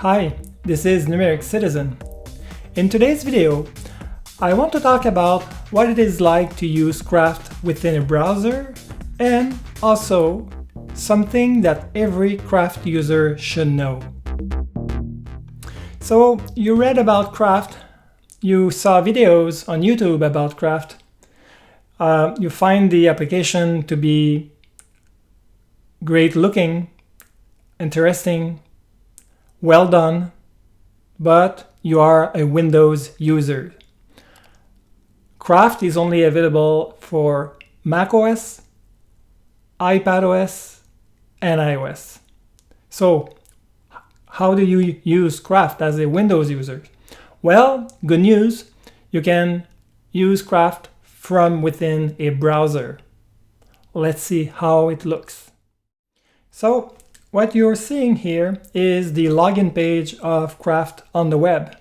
Hi, this is Numeric Citizen. In today's video, I want to talk about what it is like to use Craft within a browser and also something that every Craft user should know. So you read about Craft, you saw videos on YouTube about Craft, you find the application to be great looking, interesting, well done, but you are a Windows user. Craft is only available for macOS, iPadOS, and iOS. So how do you use Craft as a Windows user? Well, good news, you can use Craft from within a browser. Let's see how it looks. So what you're seeing here is the login page of Craft on the web.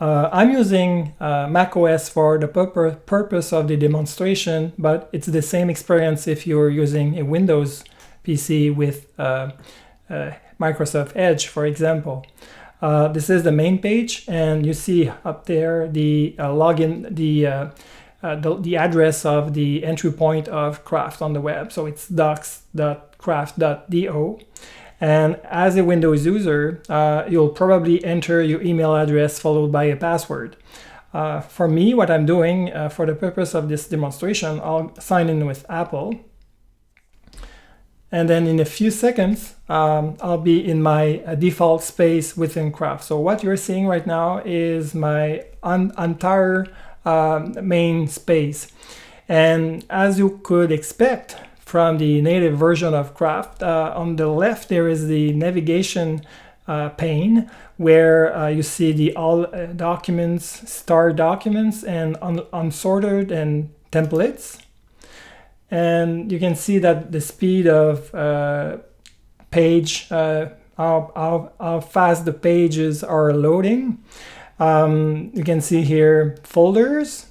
I'm using macOS for the purpose of the demonstration, but it's the same experience if you're using a Windows PC with Microsoft Edge, for example. This is the main page, and you see up there the login, the address of the entry point of Craft on the web. So it's docs.craft.do. And as a Windows user, you'll probably enter your email address followed by a password. For me, what I'm doing for the purpose of this demonstration, I'll sign in with Apple. And then in a few seconds, I'll be in my default space within Craft. So what you're seeing right now is my entire main space. And as you could expect from the native version of Craft, on the left there is the navigation pane where you see the all documents, star documents, and unsorted and templates. And you can see that the speed of page, how fast the pages are loading. You can see here folders.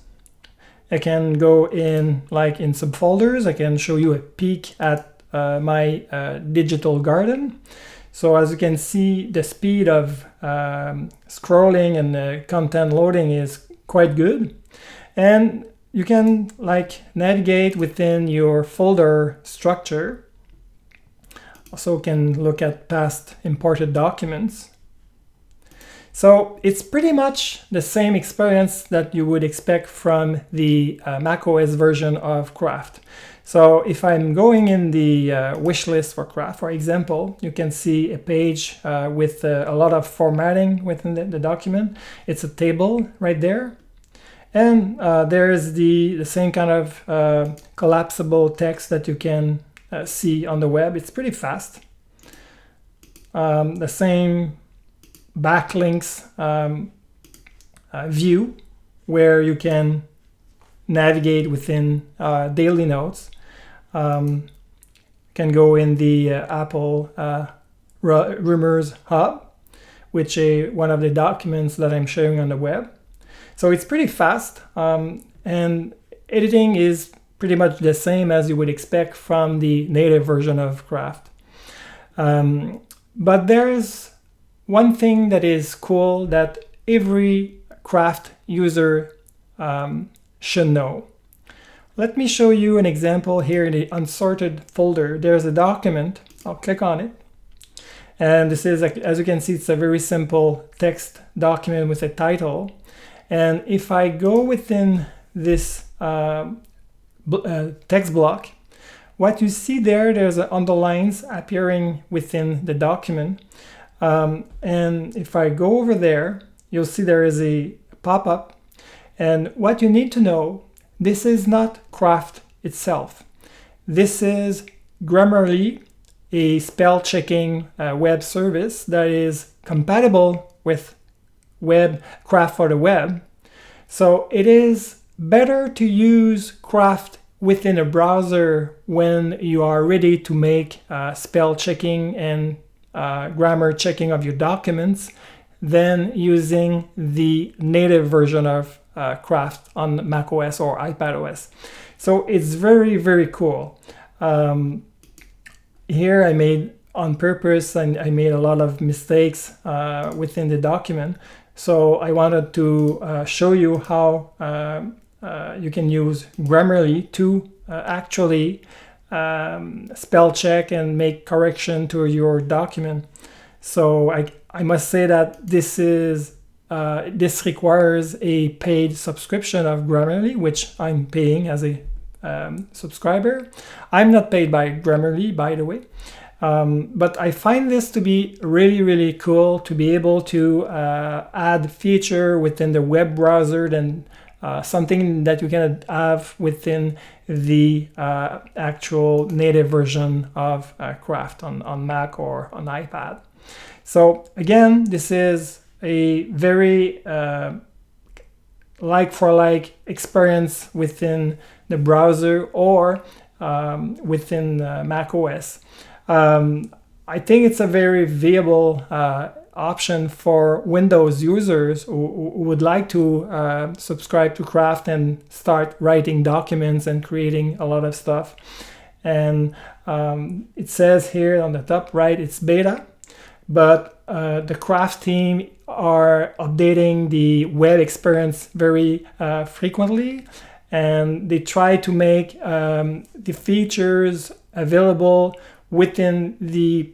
I can go in in subfolders. I can show you a peek at my digital garden. So as you can see, the speed of scrolling and the content loading is quite good. And you can navigate within your folder structure. Also can look at past imported documents. So it's pretty much the same experience that you would expect from the macOS version of Craft. So if I'm going in the wish list for Craft, for example, you can see a page with a lot of formatting within the document. It's a table right there. And there's the same kind of collapsible text that you can see on the web. It's pretty fast. The same backlinks view where you can navigate within daily notes. Can go in the Apple Rumors Hub, which is one of the documents that I'm showing on the web. So it's pretty fast, and editing is pretty much the same as you would expect from the native version of Craft. But there's one thing that is cool that every Craft user should know. Let me show you an example here in the unsorted folder. There's a document. I'll click on it. And this is, as you can see, it's a very simple text document with a title. And if I go within this text block, what you see there's underlines appearing within the document. And if I go over there, you'll see there is a pop-up. And what you need to know, this is not Craft itself. This is Grammarly, a spell checking web service that is compatible with Craft for the web. So it is better to use Craft within a browser when you are ready to make spell checking and grammar checking of your documents than using the native version of Craft on macOS or iPadOS. So it's very, very cool. Here I made on purpose, and I made a lot of mistakes within the document. So I wanted to show you how you can use Grammarly to actually spell check and make correction to your document. So I must say that this requires a paid subscription of Grammarly, which I'm paying as a subscriber. I'm not paid by Grammarly, by the way. But I find this to be really, really cool to be able to add feature within the web browser than something that you can have within the actual native version of Craft on Mac or on iPad. So again, this is a very like-for-like experience within the browser or within Mac OS. I think it's a very viable option for Windows users who would like to subscribe to Craft and start writing documents and creating a lot of stuff. And it says here on the top right, it's beta, but the Craft team are updating the web experience very frequently, and they try to make the features available within the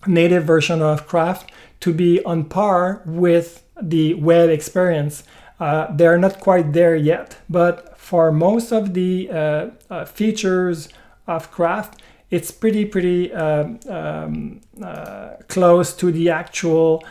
native version of Craft to be on par with the web experience. They're not quite there yet, but for most of the features of Craft, it's pretty close to the actual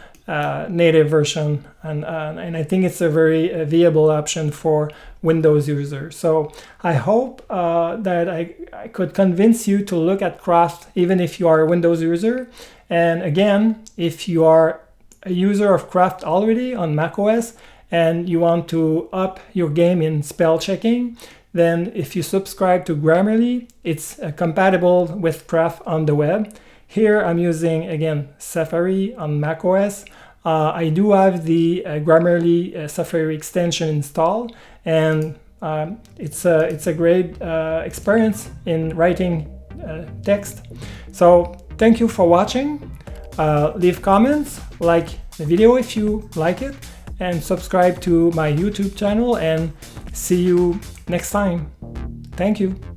native version, and I think it's a very viable option for Windows users. So I hope that I could convince you to look at Craft even if you are a Windows user. And again, if you are a user of Craft already on macOS and you want to up your game in spell checking, then if you subscribe to Grammarly, it's compatible with Craft on the web. Here I'm using, again, Safari on macOS. I do have the Grammarly Safari extension installed, and it's a great experience in writing text. So thank you for watching. Leave comments, like the video if you like it, and subscribe to my YouTube channel, and see you next time. Thank you.